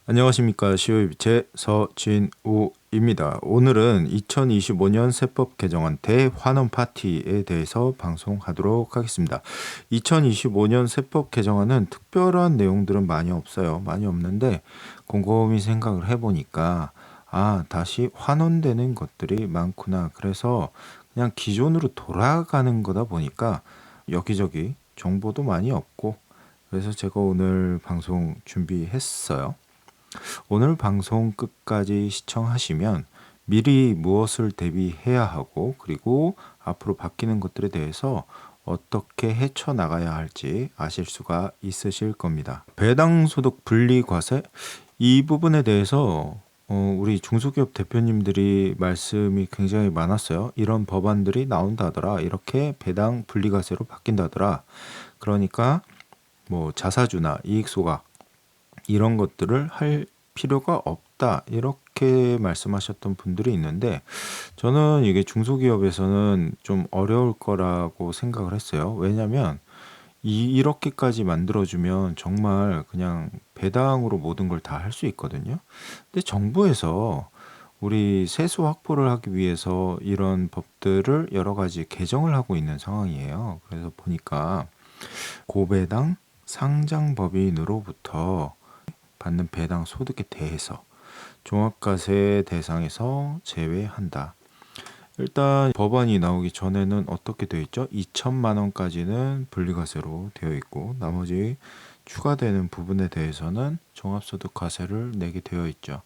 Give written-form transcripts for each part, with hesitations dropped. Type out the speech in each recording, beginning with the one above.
안녕하십니까. 시효의 서진우입니다. 오늘은 2025년 세법 개정안 대환원 파티에 대해서 방송하도록 하겠습니다. 2025년 세법 개정안은 특별한 내용들은 많이 없어요. 많이 없는데 곰곰이 생각을 해보니까 다시 환원되는 것들이 많구나. 그래서 그냥 기존으로 돌아가는 거다 보니까 여기저기 정보도 많이 없고, 그래서 제가 오늘 방송 준비했어요. 오늘 방송 끝까지 시청하시면 미리 무엇을 대비해야 하고, 그리고 앞으로 바뀌는 것들에 대해서 어떻게 헤쳐나가야 할지 아실 수가 있으실 겁니다. 배당소득 분리과세, 이 부분에 대해서 우리 중소기업 대표님들이 말씀이 굉장히 많았어요. 이런 법안들이 나온다더라, 이렇게 배당 분리과세로 바뀐다더라. 그러니까 뭐 자사주나 이익소각 이런 것들을 할 필요가 없다, 이렇게 말씀하셨던 분들이 있는데, 저는 이게 중소기업에서는 좀 어려울 거라고 생각을 했어요. 왜냐면 이렇게까지 만들어주면 정말 그냥 배당으로 모든 걸 다 할 수 있거든요. 근데 정부에서 우리 세수 확보를 하기 위해서 이런 법들을 여러 가지 개정을 하고 있는 상황이에요. 그래서 보니까 고배당 상장법인으로부터 받는 배당 소득에 대해서 종합과세 대상에서 제외한다. 일단 법안이 나오기 전에는 어떻게 되어 있죠? 2천만 원까지는 분리과세로 되어 있고, 나머지 추가되는 부분에 대해서는 종합소득과세를 내게 되어 있죠.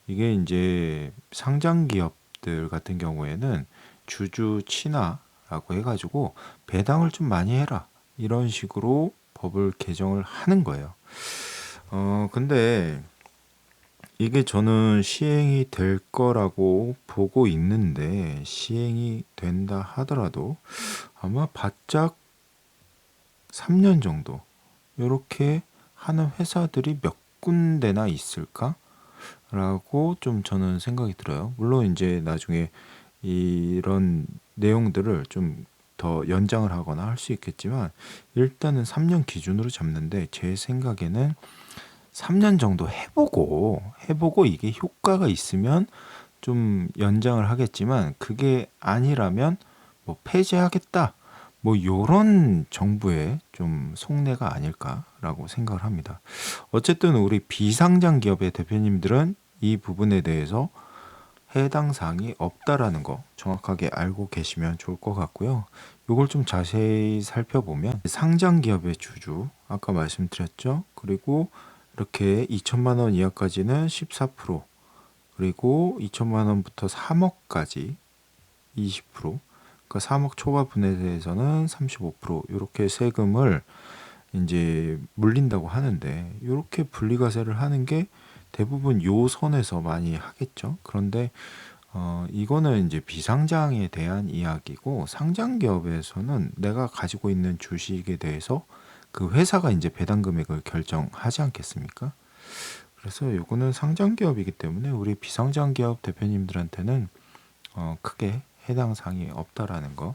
이게 이제 상장기업들 같은 경우에는 주주 친화라고 해가지고 배당을 좀 많이 해라, 이런 식으로 법을 개정을 하는 거예요. 근데 이게 저는 시행이 될 거라고 보고 있는데, 시행이 된다 하더라도 아마 바짝 3년 정도 이렇게 하는 회사들이 몇 군데나 있을까? 라고 좀 저는 생각이 들어요. 물론 이제 나중에 이런 내용들을 좀 더 연장을 하거나 할 수 있겠지만, 일단은 3년 기준으로 잡는데, 제 생각에는 3년 정도 해보고 이게 효과가 있으면 좀 연장을 하겠지만, 그게 아니라면 뭐 폐지하겠다, 뭐 요런 정부의 좀 속내가 아닐까라고 생각을 합니다. 어쨌든 우리 비상장 기업의 대표님들은 이 부분에 대해서 해당 사항이 없다라는 거 정확하게 알고 계시면 좋을 것 같고요. 이걸 좀 자세히 살펴보면 상장 기업의 주주, 아까 말씀드렸죠. 그리고 이렇게 2천만 원 이하까지는 14%, 그리고 2천만 원부터 3억까지 20%, 그러니까 3억 초과분에 대해서는 35%, 이렇게 세금을 이제 물린다고 하는데, 이렇게 분리과세를 하는 게 대부분 요 선에서 많이 하겠죠. 그런데 이거는 이제 비상장에 대한 이야기고, 상장 기업에서는 내가 가지고 있는 주식에 대해서 그 회사가 이제 배당 금액을 결정하지 않겠습니까? 그래서 요거는 상장 기업이기 때문에 우리 비상장 기업 대표님들한테는 크게 해당 사항이 없다라는 거.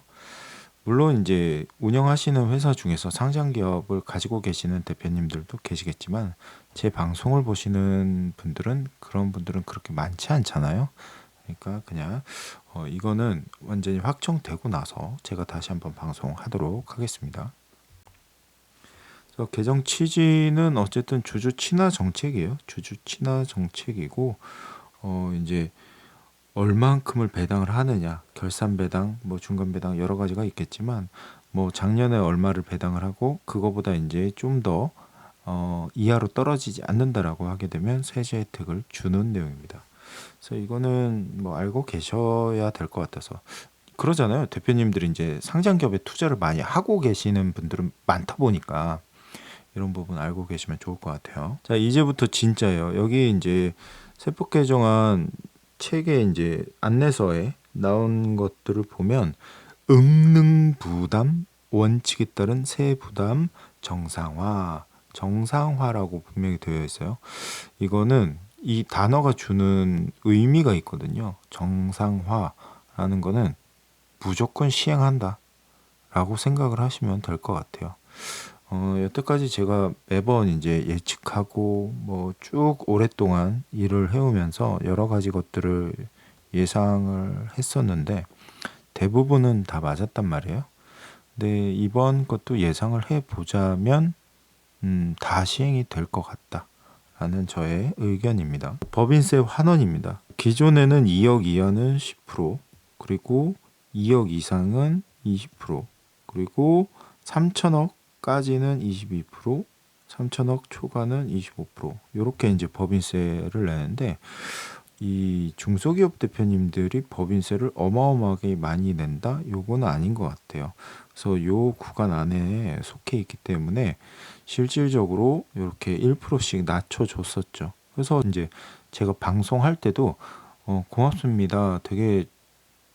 물론 이제 운영하시는 회사 중에서 상장 기업을 가지고 계시는 대표님들도 계시겠지만, 제 방송을 보시는 분들은, 그런 분들은 그렇게 많지 않잖아요. 그러니까 그냥 이거는 완전히 확정되고 나서 제가 다시 한번 방송하도록 하겠습니다. 그래서 개정 취지는 어쨌든 주주 친화 정책이에요. 주주 친화 정책이고, 이제 얼만큼을 배당을 하느냐, 결산 배당, 뭐 중간 배당 여러 가지가 있겠지만, 뭐 작년에 얼마를 배당을 하고 그거보다 이제 좀 더 이하로 떨어지지 않는다라고 하게 되면 세제 혜택을 주는 내용입니다. 그래서 이거는 뭐 알고 계셔야 될 것 같아서. 그러잖아요. 대표님들이 이제 상장 기업에 투자를 많이 하고 계시는 분들은 많다 보니까 이런 부분 알고 계시면 좋을 것 같아요. 자, 이제부터 진짜예요. 여기 이제 세법 개정안 책의 이제 안내서에 나온 것들을 보면, 응능 부담 원칙에 따른 세부담 정상화라고 분명히 되어 있어요. 이거는 이 단어가 주는 의미가 있거든요. 정상화라는 거는 무조건 시행한다 라고 생각을 하시면 될 것 같아요. 여태까지 제가 매번 이제 예측하고 뭐 쭉 오랫동안 일을 해오면서 여러 가지 것들을 예상을 했었는데 대부분은 다 맞았단 말이에요. 근데 이번 것도 예상을 해보자면 다 시행이 될 것 같다라는 저의 의견입니다. 법인세 환원입니다. 기존에는 2억 이하는 10%, 그리고 2억 이상은 20%, 그리고 3천억까지는 22%, 3천억 초과는 25%. 이렇게 이제 법인세를 내는데 이 중소기업 대표님들이 법인세를 어마어마하게 많이 낸다? 요거는 아닌 것 같아요. 그래서 요 구간 안에 속해 있기 때문에 실질적으로 이렇게 1%씩 낮춰줬었죠. 그래서 이제 제가 방송할 때도 고맙습니다. 되게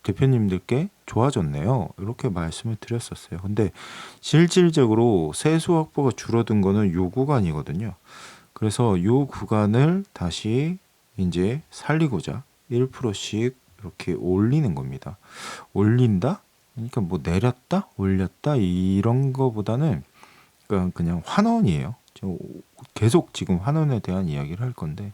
대표님들께 좋아졌네요. 이렇게 말씀을 드렸었어요. 근데 실질적으로 세수 확보가 줄어든 거는 요 구간이거든요. 그래서 요 구간을 다시 이제 살리고자 1%씩 이렇게 올리는 겁니다. 올린다? 그러니까 뭐 내렸다? 올렸다? 이런 거보다는 그냥 환원이에요. 계속 지금 환원에 대한 이야기를 할 건데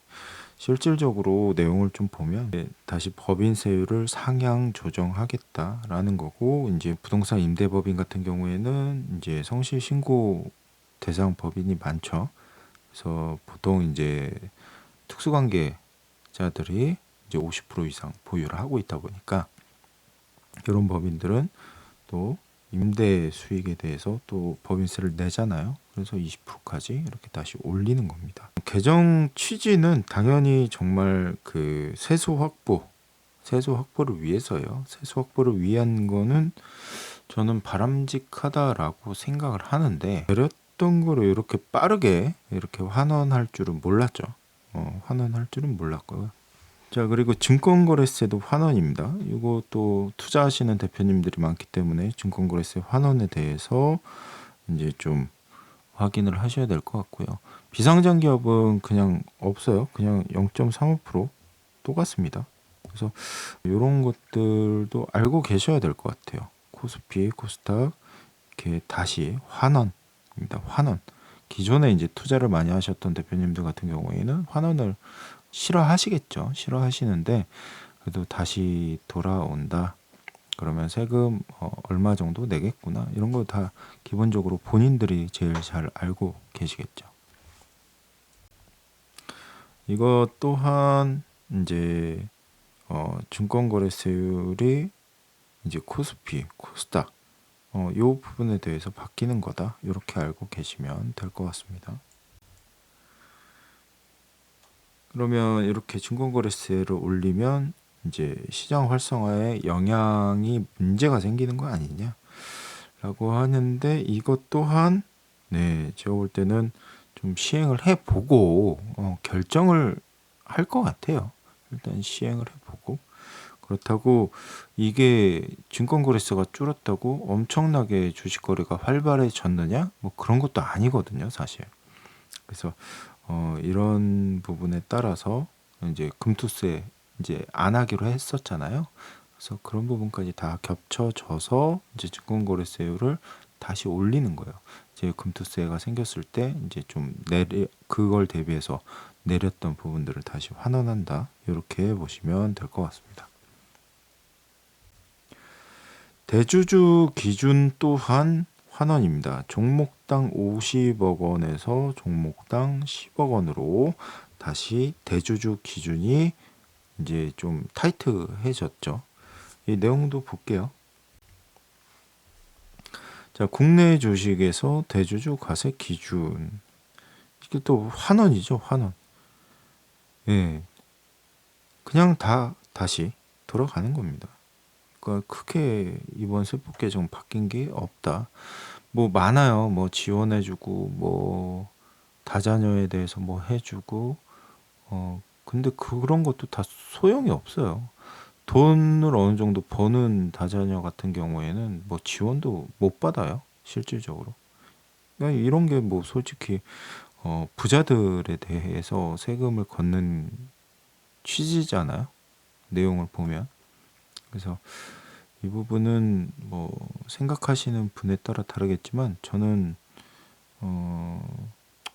실질적으로 내용을 좀 보면 다시 법인세율을 상향 조정하겠다라는 거고, 이제 부동산 임대법인 같은 경우에는 이제 성실 신고 대상 법인이 많죠. 그래서 보통 이제 특수관계자들이 이제 50% 이상 보유를 하고 있다 보니까 이런 법인들은 또 임대 수익에 대해서 또 법인세를 내잖아요. 그래서 20%까지 이렇게 다시 올리는 겁니다. 개정 취지는 당연히 정말 그 세수 확보를 위해서요. 세수 확보를 위한 거는 저는 바람직하다라고 생각을 하는데, 내렸던 거를 이렇게 빠르게 이렇게 환원할 줄은 몰랐죠. 환원할 줄은 몰랐고요. 자, 그리고 증권거래세도 환원입니다. 이것도 투자하시는 대표님들이 많기 때문에 증권거래세 환원에 대해서 이제 좀 확인을 하셔야 될 것 같고요. 비상장 기업은 그냥 없어요. 그냥 0.35% 똑같습니다. 그래서 이런 것들도 알고 계셔야 될 것 같아요. 코스피, 코스닥 이렇게 다시 환원입니다. 환원. 기존에 이제 투자를 많이 하셨던 대표님들 같은 경우에는 환원을 싫어하시겠죠. 싫어하시는데 그래도 다시 돌아온다. 그러면 세금 얼마 정도 내겠구나. 이런 거 다 기본적으로 본인들이 제일 잘 알고 계시겠죠. 이것 또한 이제 증권거래세율이 이제 코스피, 코스닥 요 부분에 대해서 바뀌는 거다. 이렇게 알고 계시면 될 것 같습니다. 그러면 이렇게 증권거래세를 올리면 이제 시장 활성화에 영향이 문제가 생기는 거 아니냐라고 하는데, 이것 또한 제가 볼 때는 좀 시행을 해보고 결정을 할 것 같아요. 일단 시행을 해보고, 그렇다고 이게 증권거래세가 줄었다고 엄청나게 주식거래가 활발해졌느냐? 뭐 그런 것도 아니거든요, 사실. 그래서 이런 부분에 따라서 이제 금투세 이제 안 하기로 했었잖아요. 그래서 그런 부분까지 다 겹쳐져서 이제 증권거래세율을 다시 올리는 거예요. 이제 금투세가 생겼을 때 이제 좀 그걸 대비해서 내렸던 부분들을 다시 환원한다. 이렇게 보시면 될 것 같습니다. 대주주 기준 또한 환원입니다. 종목당 50억 원에서 종목당 10억 원으로 다시 대주주 기준이 이제 좀 타이트해졌죠. 이 내용도 볼게요. 자, 국내 주식에서 대주주 과세 기준. 이게 또 환원이죠, 환원. 예. 그냥 다시 돌아가는 겁니다. 그러니까 크게 이번 세법 개정 바뀐 게 없다. 뭐 많아요. 뭐 지원해주고 뭐 다자녀에 대해서 뭐 해주고 근데 그런 것도 다 소용이 없어요. 돈을 어느 정도 버는 다자녀 같은 경우에는 뭐 지원도 못 받아요. 실질적으로. 그러니까 이런 게 뭐 솔직히 부자들에 대해서 세금을 걷는 취지잖아요. 내용을 보면. 그래서 이 부분은 뭐 생각하시는 분에 따라 다르겠지만 저는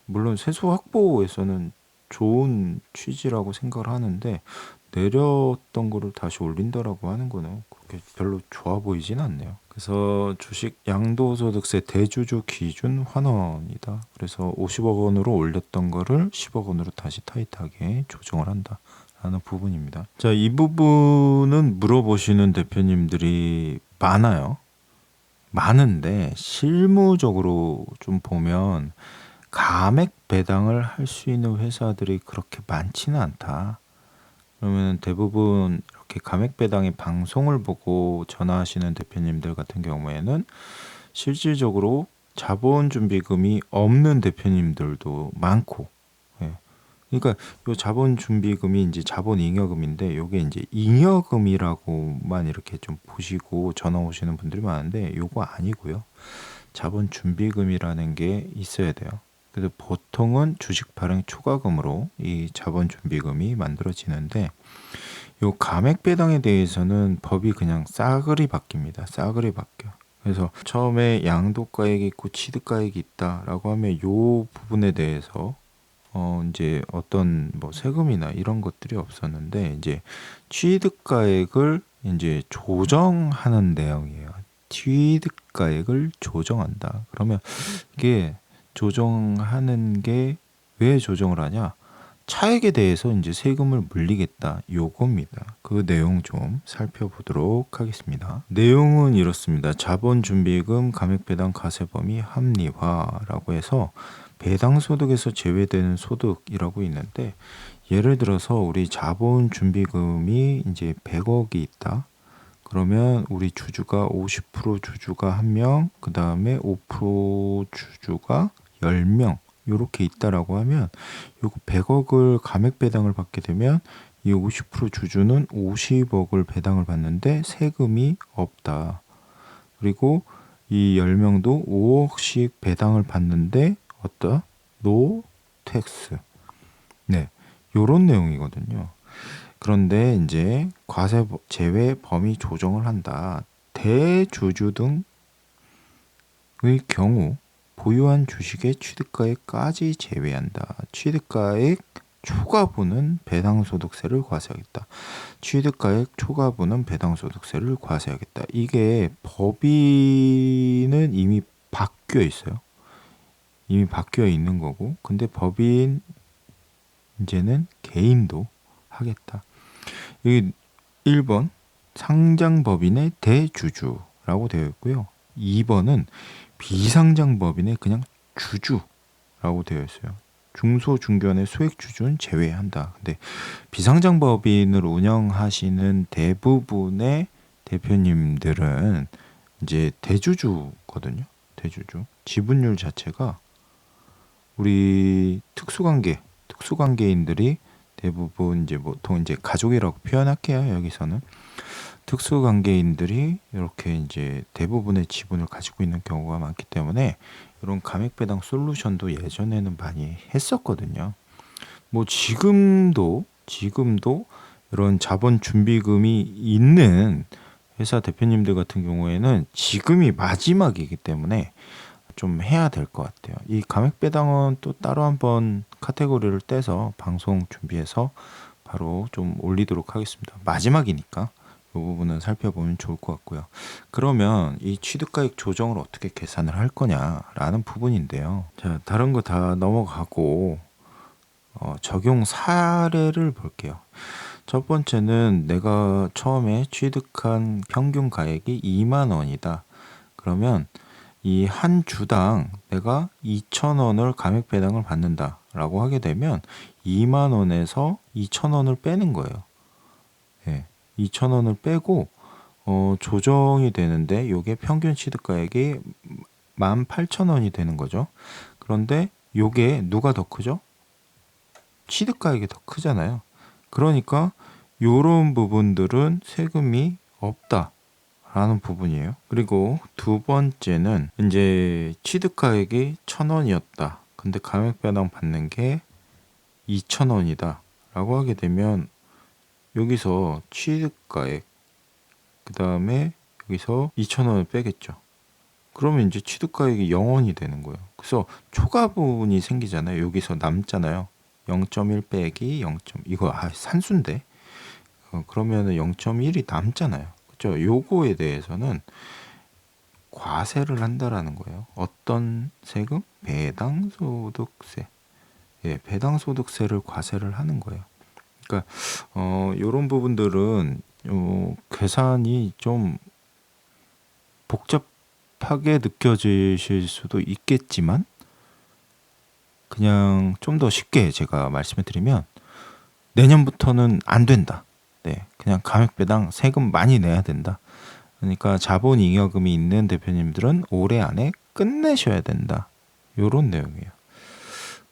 물론 세수 확보에서는 좋은 취지라고 생각을 하는데 내렸던 거를 다시 올린다라고 하는 거는 그렇게 별로 좋아 보이진 않네요. 그래서 주식 양도소득세 대주주 기준 환원이다. 그래서 50억 원으로 올렸던 거를 10억 원으로 다시 타이트하게 조정을 한다. 라는 부분입니다. 자, 이 부분은 물어보시는 대표님들이 많아요. 많은데 실무적으로 좀 보면 감액 배당을 할 수 있는 회사들이 그렇게 많지는 않다. 그러면 대부분 이렇게 감액 배당의 방송을 보고 전화하시는 대표님들 같은 경우에는 실질적으로 자본준비금이 없는 대표님들도 많고, 예. 그러니까 요 자본준비금이 이제 자본잉여금인데 요게 이제 잉여금이라고만 이렇게 좀 보시고 전화 오시는 분들이 많은데 요거 아니고요. 자본준비금이라는 게 있어야 돼요. 그래서 보통은 주식 발행 초과금으로 이 자본준비금이 만들어지는데 요 감액 배당에 대해서는 법이 그냥 싸그리 바뀝니다. 싸그리 바뀌어. 그래서 처음에 양도가액이 있고 취득가액이 있다라고 하면 요 부분에 대해서 이제 어떤 뭐 세금이나 이런 것들이 없었는데 이제 취득가액을 이제 조정하는 내용이에요. 취득가액을 조정한다. 그러면 이게 조정하는 게 왜 조정을 하냐? 차액에 대해서 이제 세금을 물리겠다. 요겁니다. 그 내용 좀 살펴보도록 하겠습니다. 내용은 이렇습니다. 자본준비금 감액배당 과세범위 합리화라고 해서 배당소득에서 제외되는 소득이라고 있는데 예를 들어서 우리 자본준비금이 이제 100억이 있다. 그러면 우리 주주가 50% 주주가 1명, 그 다음에 5% 주주가 10명 이렇게 있다라고 하면 요거 100억을 감액 배당을 받게 되면 이 50% 주주는 50억을 배당을 받는데 세금이 없다. 그리고 이 10명도 5억씩 배당을 받는데 어떠? 노 텍스. 네. 요런 내용이거든요. 그런데 이제 과세 제외 범위 조정을 한다. 대주주 등의 경우 보유한 주식의 취득가액까지 제외한다. 취득가액 초과분은 배당소득세를 과세하겠다. 취득가액 초과분은 배당소득세를 과세하겠다. 이게 법인은 이미 바뀌어 있어요. 이미 바뀌어 있는 거고, 근데 법인 이제는 개인도 하겠다. 여기 1번 상장법인의 대주주라고 되어 있고요. 2번은 비상장법인의 그냥 주주라고 되어 있어요. 중소중견의 소액주주는 제외한다. 근데 비상장법인을 운영하시는 대부분의 대표님들은 이제 대주주거든요. 대주주. 지분율 자체가 우리 특수관계인들이 대부분 이제 보통 이제 가족이라고 표현할게요. 여기서는 특수관계인들이 이렇게 이제 대부분의 지분을 가지고 있는 경우가 많기 때문에 이런 감액배당 솔루션도 예전에는 많이 했었거든요. 뭐 지금도 이런 자본 준비금이 있는 회사 대표님들 같은 경우에는 지금이 마지막이기 때문에 좀 해야 될 것 같아요. 이 감액배당은 또 따로 한번 카테고리를 떼서 방송 준비해서 바로 좀 올리도록 하겠습니다. 마지막이니까 이 부분은 살펴보면 좋을 것 같고요. 그러면 이 취득가액 조정을 어떻게 계산을 할 거냐라는 부분인데요. 자, 다른 거 다 넘어가고 적용 사례를 볼게요. 첫 번째는 내가 처음에 취득한 평균 가액이 2만 원이다. 그러면 이 한 주당 내가 2,000원을 감액 배당을 받는다라고 하게 되면 2만 원에서 2,000원을 빼는 거예요. 예. 2,000원을 빼고 조정이 되는데 요게 평균 취득가액이 18,000원이 되는 거죠. 그런데 요게 누가 더 크죠? 취득가액이 더 크잖아요. 그러니까 요런 부분들은 세금이 없다. 라는 부분이에요. 그리고 두 번째는 이제 취득가액이 1,000원이었다. 근데 감액배당 받는 게 2,000원이다. 라고 하게 되면 여기서 취득가액 그 다음에 여기서 2,000원을 빼겠죠. 그러면 이제 취득가액이 0원이 되는 거예요. 그래서 초과분이 생기잖아요. 여기서 남잖아요. 0.1 빼기 0. 이거 산수인데. 그러면은 0.1이 남잖아요. 그죠? 요거에 대해서는 과세를 한다라는 거예요. 어떤 세금? 배당소득세. 예, 배당소득세를 과세를 하는 거예요. 그러니까 요런 부분들은 계산이 좀 복잡하게 느껴지실 수도 있겠지만 그냥 좀 더 쉽게 제가 말씀을 드리면 내년부터는 안 된다. 네, 그냥 감액배당 세금 많이 내야 된다. 그러니까 자본잉여금이 있는 대표님들은 올해 안에 끝내셔야 된다. 요런 내용이에요.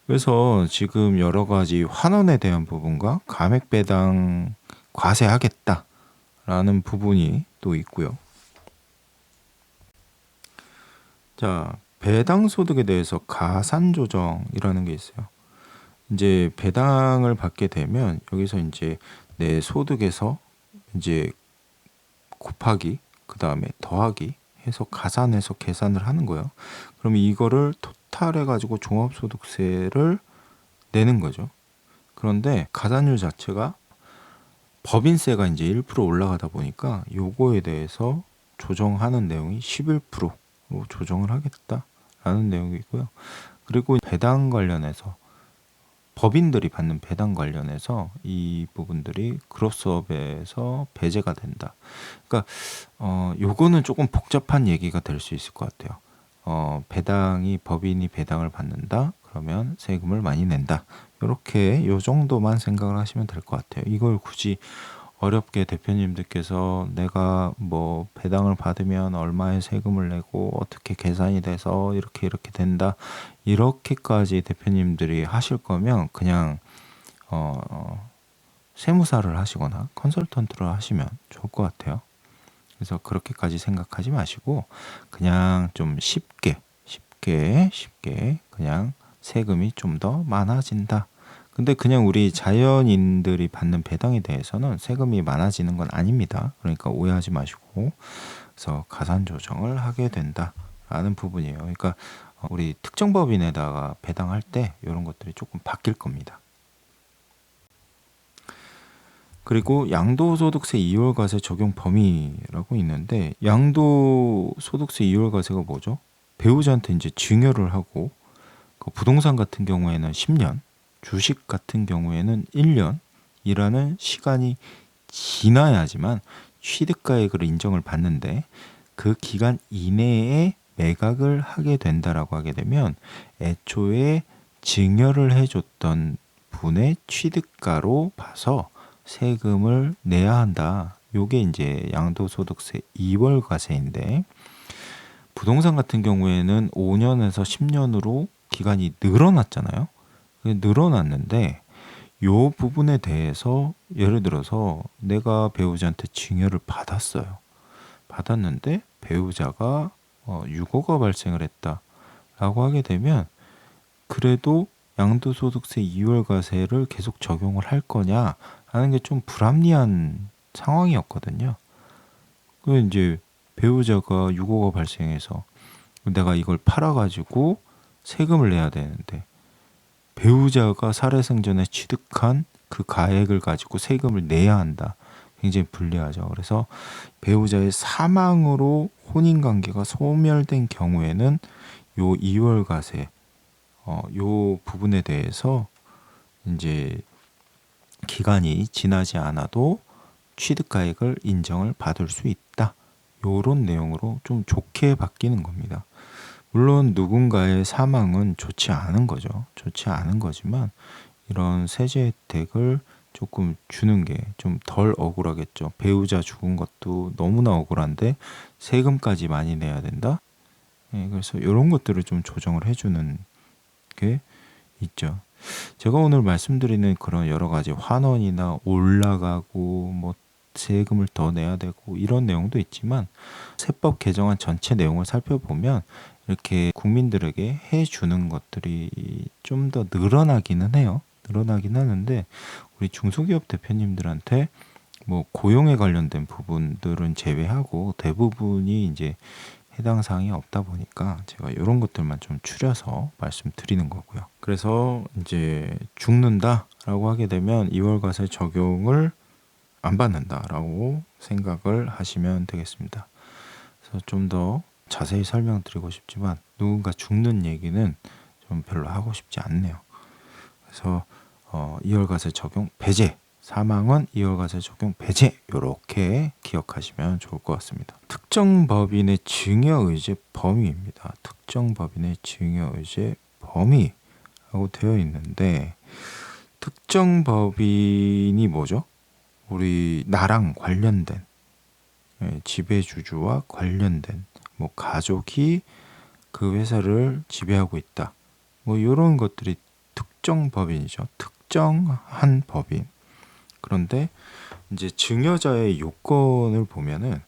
그래서 지금 여러 가지 환원에 대한 부분과 감액배당 과세하겠다라는 부분이 또 있고요. 자, 배당 소득에 대해서 가산 조정이라는 게 있어요. 이제 배당을 받게 되면 여기서 이제 내 소득에서 이제 곱하기 그다음에 더하기 해서 가산해서 계산을 하는 거예요. 그럼 이거를 토탈해 가지고 종합소득세를 내는 거죠. 그런데 가산율 자체가 법인세가 이제 1% 올라가다 보니까 요거에 대해서 조정하는 내용이 11%로 조정을 하겠다라는 내용이 있고요. 그리고 배당 관련해서 법인들이 받는 배당 관련해서 이 부분들이 그로스업에서 배제가 된다. 그러니까 요거는 조금 복잡한 얘기가 될 수 있을 것 같아요. 배당이 법인이 배당을 받는다. 그러면 세금을 많이 낸다. 이렇게 요 정도만 생각을 하시면 될 것 같아요. 이걸 굳이 어렵게 대표님들께서 내가 뭐 배당을 받으면 얼마의 세금을 내고 어떻게 계산이 돼서 이렇게 된다. 이렇게까지 대표님들이 하실 거면 그냥 세무사를 하시거나 컨설턴트를 하시면 좋을 것 같아요. 그래서 그렇게까지 생각하지 마시고 그냥 좀 쉽게 그냥 세금이 좀 더 많아진다. 근데 그냥 우리 자연인들이 받는 배당에 대해서는 세금이 많아지는 건 아닙니다. 그러니까 오해하지 마시고 그래서 가산 조정을 하게 된다라는 부분이에요. 그러니까 우리 특정 법인에다가 배당할 때 이런 것들이 조금 바뀔 겁니다. 그리고 양도소득세 2월과세 적용 범위라고 있는데 양도소득세 2월과세가 뭐죠? 배우자한테 이제 증여를 하고 그 부동산 같은 경우에는 10년, 주식 같은 경우에는 1년이라는 시간이 지나야지만 취득가액으로 인정을 받는데 그 기간 이내에 매각을 하게 된다라고 하게 되면 애초에 증여를 해줬던 분의 취득가로 봐서 세금을 내야 한다. 요게 이제 양도소득세 2월과세인데 부동산 같은 경우에는 5년에서 10년으로 기간이 늘어났잖아요. 늘어났는데 요 부분에 대해서 예를 들어서 내가 배우자한테 증여를 받았어요. 받았는데 배우자가 6억가 발생을 했다라고 하게 되면 그래도 양도소득세 2월과세를 계속 적용을 할 거냐 하는 게 좀 불합리한 상황이었거든요. 그 이제 배우자가 6억가 발생해서 내가 이걸 팔아가지고 세금을 내야 되는데 배우자가 살해생전에 취득한 그 가액을 가지고 세금을 내야 한다. 굉장히 불리하죠. 그래서 배우자의 사망으로 혼인관계가 소멸된 경우에는 요 2월과세 요 부분에 대해서 이제 기간이 지나지 않아도 취득가액을 인정을 받을 수 있다. 요런 내용으로 좀 좋게 바뀌는 겁니다. 물론 누군가의 사망은 좋지 않은 거죠. 좋지 않은 거지만 이런 세제 혜택을 조금 주는 게 좀 덜 억울하겠죠. 배우자 죽은 것도 너무나 억울한데 세금까지 많이 내야 된다. 그래서 이런 것들을 좀 조정을 해주는 게 있죠. 제가 오늘 말씀드리는 그런 여러 가지 환원이나 올라가고 뭐 세금을 더 내야 되고 이런 내용도 있지만 세법 개정안 전체 내용을 살펴보면 이렇게 국민들에게 해주는 것들이 좀 더 늘어나기는 해요. 늘어나긴 하는데 우리 중소기업 대표님들한테 뭐 고용에 관련된 부분들은 제외하고 대부분이 이제 해당 사항이 없다 보니까 제가 이런 것들만 좀 추려서 말씀드리는 거고요. 그래서 이제 죽는다라고 하게 되면 2월 과세 적용을 안 받는다라고 생각을 하시면 되겠습니다. 그래서 좀 더 자세히 설명드리고 싶지만 누군가 죽는 얘기는 좀 별로 하고 싶지 않네요. 그래서 2월 과세 적용 배제, 사망은 2월 과세 적용 배제, 이렇게 기억하시면 좋을 것 같습니다. 특정 법인의 증여의제 범위입니다. 특정 법인의 증여의제 범위라고 되어 있는데, 특정 법인이 뭐죠? 우리 나랑 관련된, 지배주주와 관련된 뭐 가족이 그 회사를 지배하고 있다, 뭐 이런 것들이 특정 법인이죠. 특정한 법인. 그런데 이제 증여자의 요건을 보면은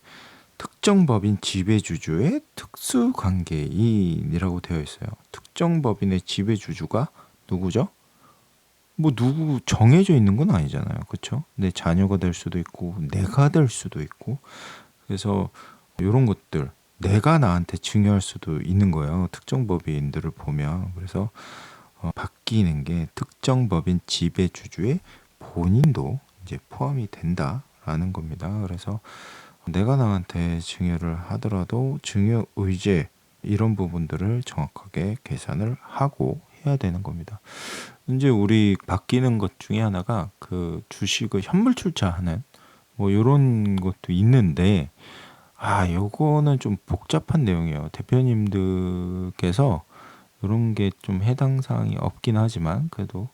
특정 법인 지배주주의 특수관계인이라고 되어 있어요. 특정 법인의 지배주주가 누구죠? 뭐 누구 정해져 있는 건 아니잖아요. 그렇죠? 내 자녀가 될 수도 있고 내가 될 수도 있고, 그래서 이런 것들 내가 나한테 증여할 수도 있는 거예요. 특정 법인들을 보면. 그래서 바뀌는 게 특정 법인 지배주주의 본인도 이제 포함이 된다라는 겁니다. 그래서 내가 나한테 증여를 하더라도 증여 의제 이런 부분들을 정확하게 계산을 하고 해야 되는 겁니다. 이제 우리 바뀌는 것 중에 하나가 그 주식을 현물 출자하는 뭐 이런 것도 있는데, 요거는 좀 복잡한 내용이에요. 대표님들께서 이런 게 좀 해당 사항이 없긴 하지만 그래도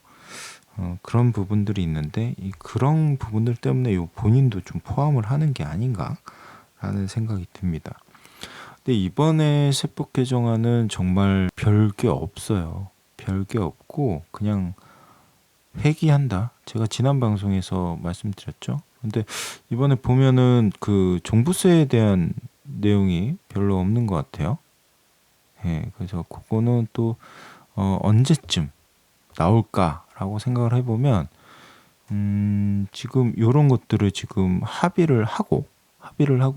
그런 부분들이 있는데, 그런 부분들 때문에 요 본인도 좀 포함을 하는 게 아닌가라는 생각이 듭니다. 근데 이번에 세법 개정안은 정말 별게 없어요. 별게 없고 그냥 회귀한다. 제가 지난 방송에서 말씀드렸죠. 근데 이번에 보면은 그 종부세에 대한 내용이 별로 없는 것 같아요. 예, 그래서 그거는 또 언제쯤 나올까라고 생각을 해보면, 지금 이런 것들을 지금 합의를 하고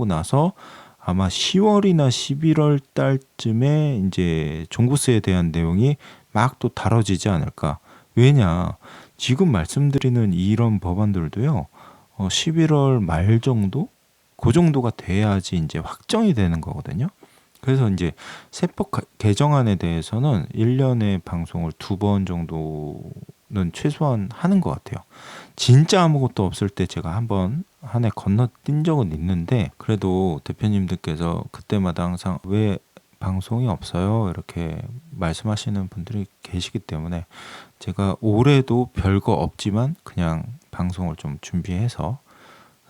나서 아마 10월이나 11월 달쯤에 이제 종부세에 대한 내용이 막 또 다뤄지지 않을까. 왜냐, 지금 말씀드리는 이런 법안들도요, 11월 말 정도? 그 정도가 돼야지 이제 확정이 되는 거거든요. 그래서 이제 세법 개정안에 대해서는 1년에 방송을 2번 정도는 최소한 하는 것 같아요. 진짜 아무것도 없을 때 제가 한번 한 해 건너뛴 적은 있는데, 그래도 대표님들께서 그때마다 항상 왜 방송이 없어요? 이렇게 말씀하시는 분들이 계시기 때문에 제가 올해도 별거 없지만 그냥 방송을 좀 준비해서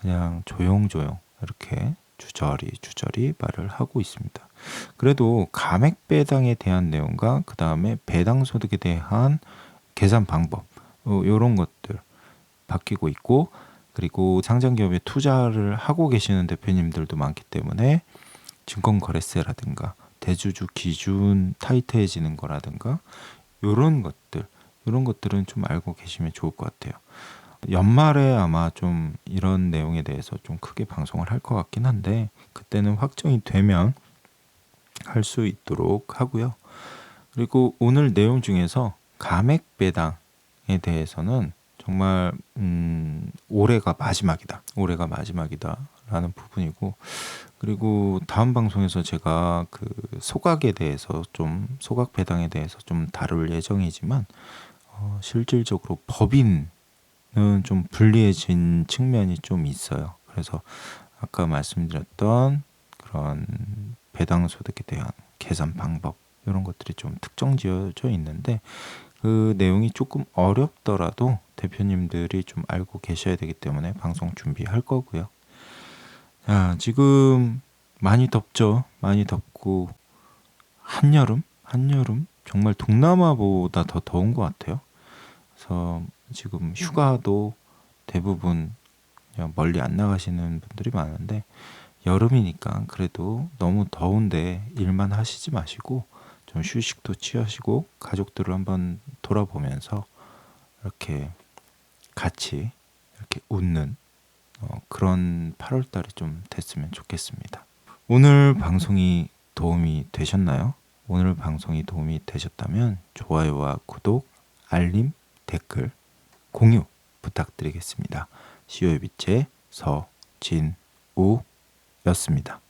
그냥 조용조용 이렇게 주저리 말을 하고 있습니다. 그래도 감액 배당에 대한 내용과 그 다음에 배당 소득에 대한 계산 방법, 이런 것들 바뀌고 있고, 그리고 상장기업에 투자를 하고 계시는 대표님들도 많기 때문에 증권거래세라든가 대주주 기준 타이트해지는 거라든가 이런 것들은 좀 알고 계시면 좋을 것 같아요. 연말에 아마 좀 이런 내용에 대해서 좀 크게 방송을 할 것 같긴 한데, 그때는 확정이 되면 할 수 있도록 하고요. 그리고 오늘 내용 중에서 감액 배당에 대해서는 정말 올해가 마지막이다라는 부분이고, 그리고 다음 방송에서 제가 그 소각에 대해서 소각 배당에 대해서 좀 다룰 예정이지만, 실질적으로 법인은 좀 불리해진 측면이 좀 있어요. 그래서 아까 말씀드렸던 그런 배당 소득에 대한 계산 방법, 이런 것들이 좀 특정 지어져 있는데, 그 내용이 조금 어렵더라도 대표님들이 좀 알고 계셔야 되기 때문에 방송 준비할 거고요. 자, 지금 많이 덥죠. 많이 덥고 한여름 정말 동남아보다 더 더운 것 같아요. 그래서 지금 휴가도 대부분 그냥 멀리 안 나가시는 분들이 많은데, 여름이니까 그래도 너무 더운데 일만 하시지 마시고 좀 휴식도 취하시고 가족들을 한번 돌아보면서 이렇게 같이 이렇게 웃는 그런 8월 달이 좀 됐으면 좋겠습니다. 오늘 방송이 도움이 되셨나요? 오늘 방송이 도움이 되셨다면 좋아요와 구독, 알림, 댓글, 공유 부탁드리겠습니다. 시오의 빛의 서진우였습니다.